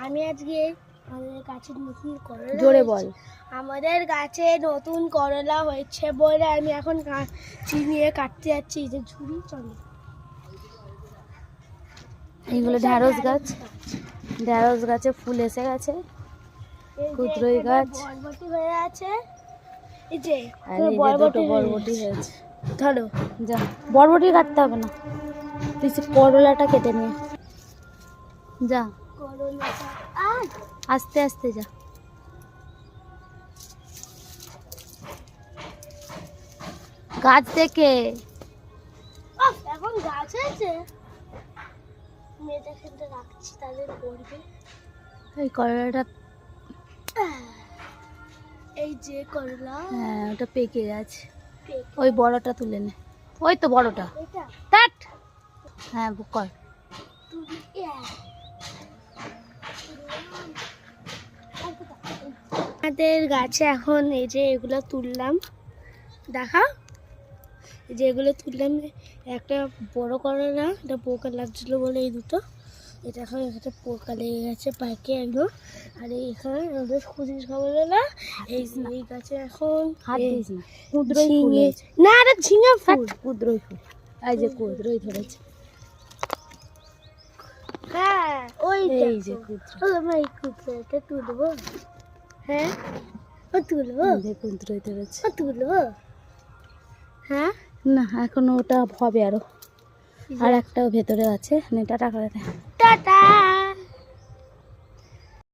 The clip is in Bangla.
আমি আজকে আমাদের গাছে নতুন করলা জোরে বল। আমাদের গাছে নতুন করলা হয়েছে বলে আমি এখন চিনিয়ে কাটতে যাচ্ছি। যে ঝুড়ি চলে এইগুলো ঢ্যাঁড়স গাছ, ঢ্যাঁড়স গাছে ফুল এসে গেছে। কুদ্রই গাছ বরবটি হয়ে আছে। এই যে আর এই যে দুটো বরবটি হয়েছে। ধরো যা, বরবটি কাটতে হবে না, তুই করলাটা কেটে নিয়ে যা, করলাটা আস্তে আস্তে যা। গাছ দেখে এখন গাছ আছে, মেয়েটা কিন্তু রাখছি তাদের করবে। এই করলাটা, এই যে করলা, হ্যাঁ ওটা পেকে গেছে। ওই বড়টা তুলে নে, ওই তো বড়টা। এটা টাট, হ্যাঁ কর। আমাদের গাছে এখন এই যে এগুলো তুললাম, দেখা এই যে এগুলো তুললাম। একটা বড় করলা, এটা পোকা লাগছিল বলে এই দুটো, এটা এখন একটা পোকা লেগে গেছে পাইকে একদম। আর এখানে ওদের খুঁজিস খাবো না, এই গাছে এখন হাত দিস না, কুদ্রই ফুল হয়েছে। না, এটা ঝিঙে ফুল, কুদ্রই ফুল, এই যে কুদ্রই ধরেছে। হ্যাঁ ওই এই যে কুদ্র, আমরা এই কুদ্রটা তুলবো। হ্যাঁ ও তুলবো, কুদ্রই ধরেছে। ও তুলবো। হ্যাঁ না এখন ওটা হবে আরো, আর একটাও ভেতরে আছে। নেটা টাকা দে। টাটা।